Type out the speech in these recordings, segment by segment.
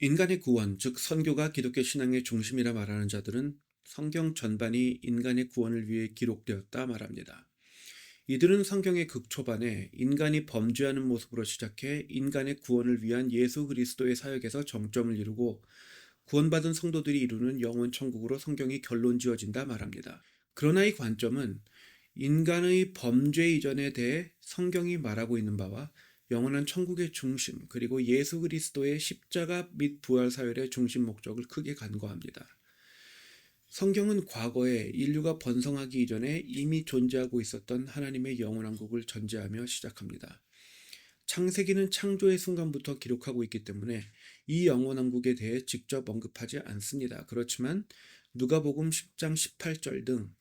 인간의 구원, 즉 선교가 기독교 신앙의 중심이라 말하는 자들은 성경 전반이 인간의 구원을 위해 기록되었다 말합니다. 이들은 성경의 극초반에 인간이 범죄하는 모습으로 시작해 인간의 구원을 위한 예수 그리스도의 사역에서 정점을 이루고 구원받은 성도들이 이루는 영원 천국으로 성경이 결론 지어진다 말합니다. 그러나 이 관점은 인간의 범죄 이전에 대해 성경이 말하고 있는 바와 영원한 천국의 중심, 그리고 예수 그리스도의 십자가 및 부활 사열의 중심 목적을 크게 간과합니다. 성경은 과거에 인류가 번성하기 이전에 이미 존재하고 있었던 하나님의 영원한 국을 전제하며 시작합니다. 창세기는 창조의 순간부터 기록하고 있기 때문에 이 영원한 국에 대해 직접 언급하지 않습니다. 그렇지만 누가복음 10장 18절 등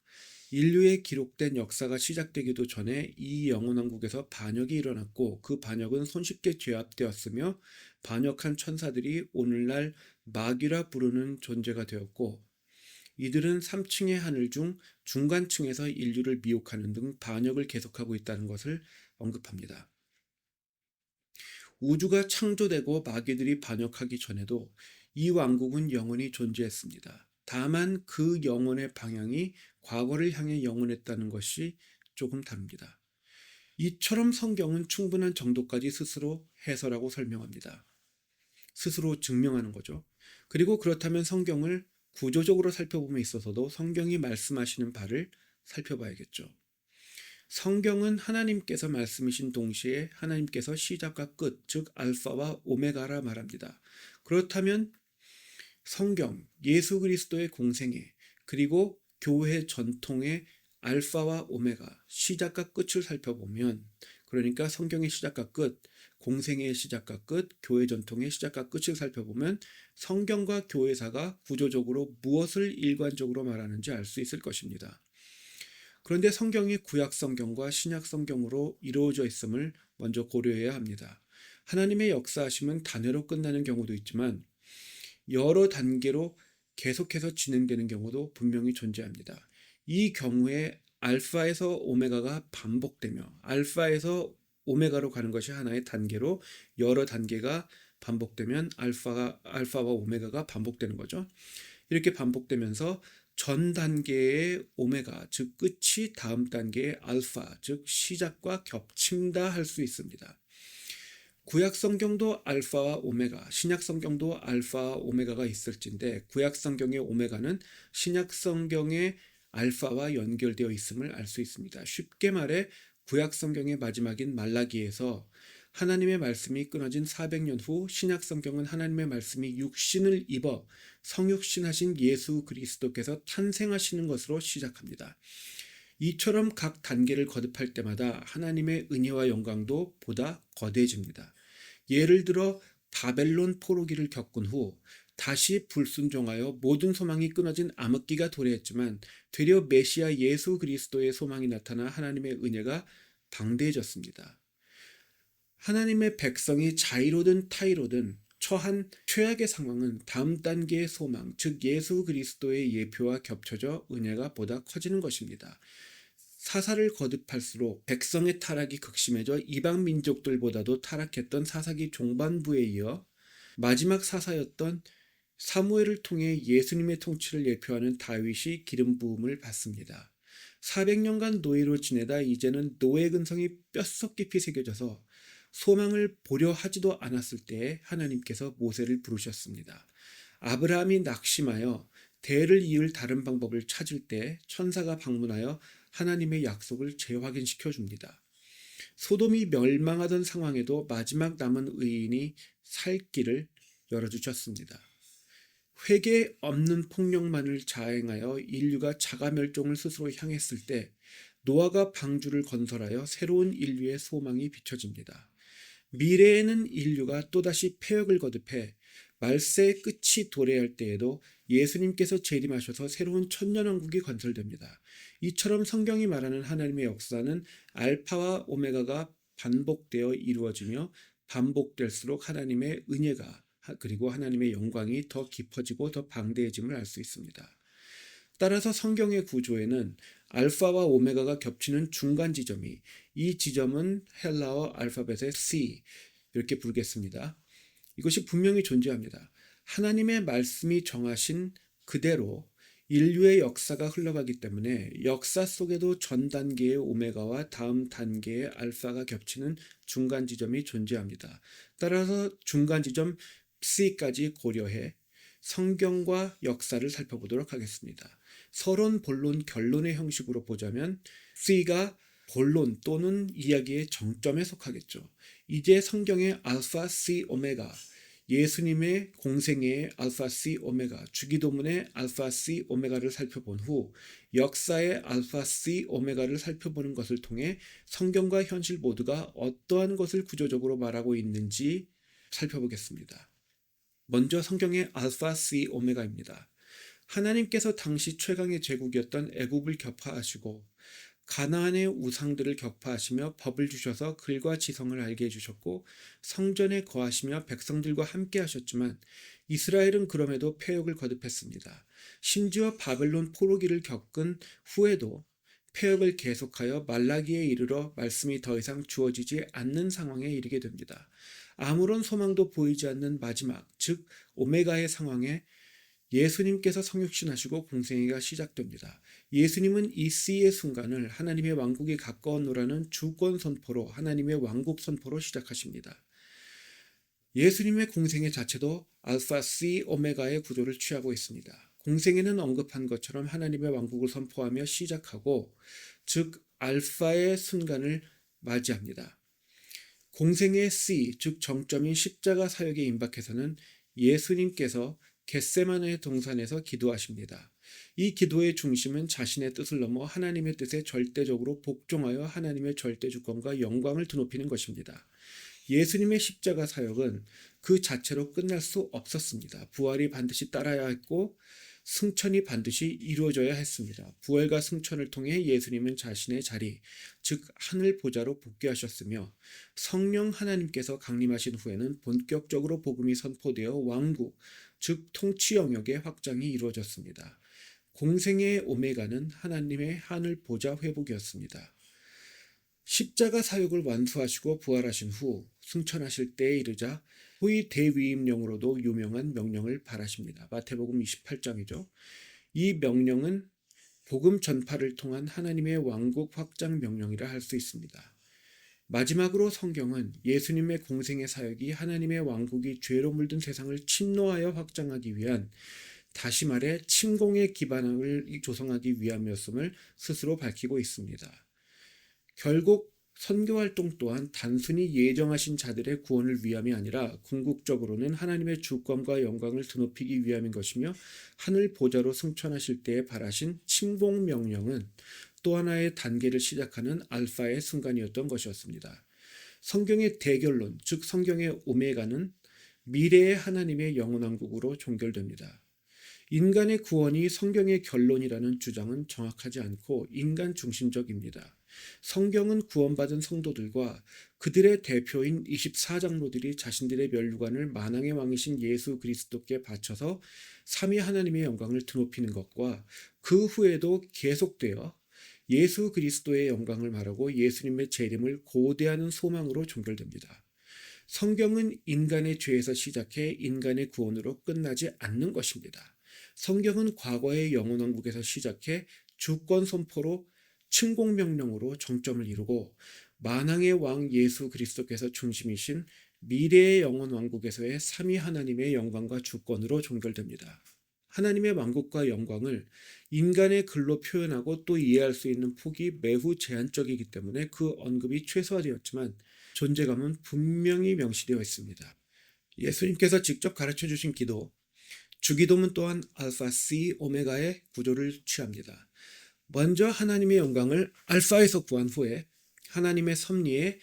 인류의 기록된 역사가 시작되기도 전에 이 영원한 국에서 반역이 일어났고 그 반역은 손쉽게 제압되었으며 반역한 천사들이 오늘날 마귀라 부르는 존재가 되었고 이들은 3층의 하늘 중 중간층에서 인류를 미혹하는 등 반역을 계속하고 있다는 것을 언급합니다. 우주가 창조되고 마귀들이 반역하기 전에도 이 왕국은 영원히 존재했습니다. 다만 그 영혼의 방향이 과거를 향해 영원했다는 것이 조금 다릅니다. 이처럼 성경은 충분한 정도까지 스스로 해설하고 설명합니다. 스스로 증명하는 거죠. 그리고 그렇다면 성경을 구조적으로 살펴봄에 있어서도 성경이 말씀하시는 바를 살펴봐야겠죠. 성경은 하나님께서 말씀이신 동시에 하나님께서 시작과 끝, 즉 알파와 오메가라 말합니다. 그렇다면 성경, 예수 그리스도의 공생애, 그리고 교회 전통의 알파와 오메가, 시작과 끝을 살펴보면, 그러니까 성경의 시작과 끝, 공생애의 시작과 끝, 교회 전통의 시작과 끝을 살펴보면 성경과 교회사가 구조적으로 무엇을 일관적으로 말하는지 알 수 있을 것입니다. 그런데 성경이 구약 성경과 신약 성경으로 이루어져 있음을 먼저 고려해야 합니다. 하나님의 역사하심은 단회로 끝나는 경우도 있지만 여러 단계로 계속해서 진행되는 경우도 분명히 존재합니다. 이 경우에 알파에서 오메가가 반복되며 알파에서 오메가로 가는 것이 하나의 단계로 여러 단계가 반복되면 알파와 오메가가 반복되는 거죠. 이렇게 반복되면서 전 단계의 오메가, 즉 끝이 다음 단계의 알파, 즉 시작과 겹친다 할 수 있습니다. 구약 성경도 알파와 오메가, 신약 성경도 알파와 오메가가 있을진데 구약 성경의 오메가는 신약 성경의 알파와 연결되어 있음을 알 수 있습니다. 쉽게 말해 구약 성경의 마지막인 말라기에서 하나님의 말씀이 끊어진 400년 후 신약 성경은 하나님의 말씀이 육신을 입어 성육신하신 예수 그리스도께서 탄생하시는 것으로 시작합니다. 이처럼 각 단계를 거듭할 때마다 하나님의 은혜와 영광도 보다 거대해집니다. 예를 들어 바벨론 포로기를 겪은 후 다시 불순종하여 모든 소망이 끊어진 암흑기가 도래했지만 되려 메시아 예수 그리스도의 소망이 나타나 하나님의 은혜가 방대해졌습니다. 하나님의 백성이 자의로든 타의로든 처한 최악의 상황은 다음 단계의 소망, 즉 예수 그리스도의 예표와 겹쳐져 은혜가 보다 커지는 것입니다. 사사를 거듭할수록 백성의 타락이 극심해져 이방 민족들보다도 타락했던 사사기 종반부에 이어 마지막 사사였던 사무엘을 통해 예수님의 통치를 예표하는 다윗이 기름 부음을 받습니다. 400년간 노예로 지내다 이제는 노예 근성이 뼛속 깊이 새겨져서 소망을 보려 하지도 않았을 때에 하나님께서 모세를 부르셨습니다. 아브라함이 낙심하여 대를 이을 다른 방법을 찾을 때 천사가 방문하여 하나님의 약속을 재확인시켜 줍니다. 소돔이 멸망하던 상황에도 마지막 남은 의인이 살 길을 열어주셨습니다. 회개 없는 폭력만을 자행하여 인류가 자가 멸종을 스스로 향했을 때 노아가 방주를 건설하여 새로운 인류의 소망이 비춰집니다. 미래에는 인류가 또다시 폐역을 거듭해 말세의 끝이 도래할 때에도 예수님께서 재림하셔서 새로운 천년왕국이 건설됩니다. 이처럼 성경이 말하는 하나님의 역사는 알파와 오메가가 반복되어 이루어지며 반복될수록 하나님의 은혜가 그리고 하나님의 영광이 더 깊어지고 더 방대해짐을 알 수 있습니다. 따라서 성경의 구조에는 알파와 오메가가 겹치는 중간 지점이 이 지점은 헬라어 알파벳의 C 이렇게 부르겠습니다. 이것이 분명히 존재합니다. 하나님의 말씀이 정하신 그대로 인류의 역사가 흘러가기 때문에 역사 속에도 전 단계의 오메가와 다음 단계의 알파가 겹치는 중간 지점이 존재합니다. 따라서 중간 지점 C까지 고려해 성경과 역사를 살펴보도록 하겠습니다. 서론, 본론, 결론의 형식으로 보자면 C가 본론 또는 이야기의 정점에 속하겠죠. 이제 성경의 알파, C, 오메가, 예수님의 공생애의 알파, C, 오메가, 주기도문의 알파, C, 오메가를 살펴본 후 역사의 알파, C, 오메가를 살펴보는 것을 통해 성경과 현실 모두가 어떠한 것을 구조적으로 말하고 있는지 살펴보겠습니다. 먼저 성경의 알파, C, 오메가입니다. 하나님께서 당시 최강의 제국이었던 애굽을 격파하시고 가나안의 우상들을 격파하시며 법을 주셔서 글과 지성을 알게 해주셨고 성전에 거하시며 백성들과 함께 하셨지만 이스라엘은 그럼에도 패역을 거듭했습니다. 심지어 바벨론 포로기를 겪은 후에도 패역을 계속하여 말라기에 이르러 말씀이 더 이상 주어지지 않는 상황에 이르게 됩니다. 아무런 소망도 보이지 않는 마지막, 즉 오메가의 상황에 예수님께서 성육신하시고 공생애가 시작됩니다. 예수님은 이 C의 순간을 하나님의 왕국이 가까웠노라는 주권 선포로 하나님의 왕국 선포로 시작하십니다. 예수님의 공생애 자체도 알파, C, 오메가의 구조를 취하고 있습니다. 공생애는 언급한 것처럼 하나님의 왕국을 선포하며 시작하고 즉 알파의 순간을 맞이합니다. 공생의 C, 즉 정점인 십자가 사역에 임박해서는 예수님께서 겟세마네 동산에서 기도하십니다. 이 기도의 중심은 자신의 뜻을 넘어 하나님의 뜻에 절대적으로 복종하여 하나님의 절대 주권과 영광을 드높이는 것입니다. 예수님의 십자가 사역은 그 자체로 끝날 수 없었습니다. 부활이 반드시 따라야 했고 승천이 반드시 이루어져야 했습니다. 부활과 승천을 통해 예수님은 자신의 자리, 즉 하늘 보좌로 복귀하셨으며 성령 하나님께서 강림하신 후에는 본격적으로 복음이 선포되어 왕국, 즉 통치 영역의 확장이 이루어졌습니다. 공생의 오메가는 하나님의 하늘 보좌 회복이었습니다. 십자가 사역을 완수하시고 부활하신 후 승천하실 때에 이르자 후이 대위임령으로도 유명한 명령을 발하십니다. 마태복음 28장이죠. 이 명령은 복음 전파를 통한 하나님의 왕국 확장 명령이라 할 수 있습니다. 마지막으로 성경은 예수님의 공생의 사역이 하나님의 왕국이 죄로 물든 세상을 침노하여 확장하기 위한, 다시 말해 침공의 기반을 조성하기 위함이었음을 스스로 밝히고 있습니다. 결국 선교활동 또한 단순히 예정하신 자들의 구원을 위함이 아니라 궁극적으로는 하나님의 주권과 영광을 드높이기 위함인 것이며 하늘 보좌로 승천하실 때에 발하신 침공 명령은 또 하나의 단계를 시작하는 알파의 순간이었던 것이었습니다. 성경의 대결론, 즉 성경의 오메가는 미래의 하나님의 영원왕국으로 종결됩니다. 인간의 구원이 성경의 결론이라는 주장은 정확하지 않고 인간 중심적입니다. 성경은 구원받은 성도들과 그들의 대표인 24장로들이 자신들의 면류관을 만왕의 왕이신 예수 그리스도께 바쳐서 삼위 하나님의 영광을 드높이는 것과 그 후에도 계속되어 예수 그리스도의 영광을 말하고 예수님의 재림을 고대하는 소망으로 종결됩니다. 성경은 인간의 죄에서 시작해 인간의 구원으로 끝나지 않는 것입니다. 성경은 과거의 영원왕국에서 시작해 주권 선포로 층공명령으로 정점을 이루고 만왕의 왕 예수 그리스도께서 중심이신 미래의 영원왕국에서의 삼위 하나님의 영광과 주권으로 종결됩니다. 하나님의 왕국과 영광을 인간의 글로 표현하고 또 이해할 수 있는 폭이 매우 제한적이기 때문에 그 언급이 최소화되었지만 존재감은 분명히 명시되어 있습니다. 예수님께서 직접 가르쳐 주신 기도, 주기도문 또한 알파, C, 오메가의 구조를 취합니다. 먼저 하나님의 영광을 알파에서 구한 후에 하나님의 섭리에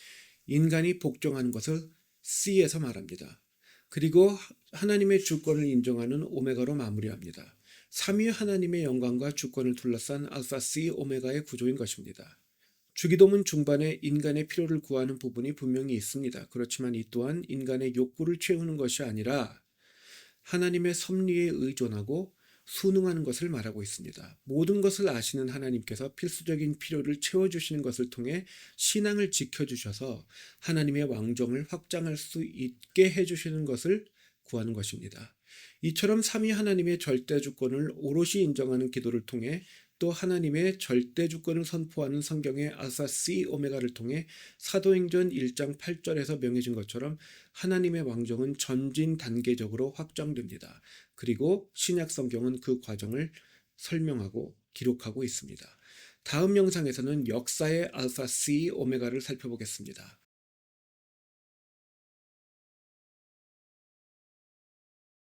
인간이 복종하는 것을 C에서 말합니다. 그리고 하나님의 주권을 인정하는 오메가로 마무리합니다. 삼위 하나님의 영광과 주권을 둘러싼 알파, C, 오메가의 구조인 것입니다. 주기도문 중반에 인간의 필요를 구하는 부분이 분명히 있습니다. 그렇지만 이 또한 인간의 욕구를 채우는 것이 아니라 하나님의 섭리에 의존하고 순응하는 것을 말하고 있습니다. 모든 것을 아시는 하나님께서 필수적인 필요를 채워주시는 것을 통해 신앙을 지켜주셔서 하나님의 왕정을 확장할 수 있게 해주시는 것을 구하는 것입니다. 이처럼 삼위 하나님의 절대 주권을 오롯이 인정하는 기도를 통해 또 하나님의 절대 주권을 선포하는 성경의 알파 시 오메가를 통해 사도행전 1장 8절에서 명해진 것처럼 하나님의 왕정은 전진 단계적으로 확장됩니다. 그리고 신약 성경은 그 과정을 설명하고 기록하고 있습니다. 다음 영상에서는 역사의 알파 시 오메가를 살펴보겠습니다.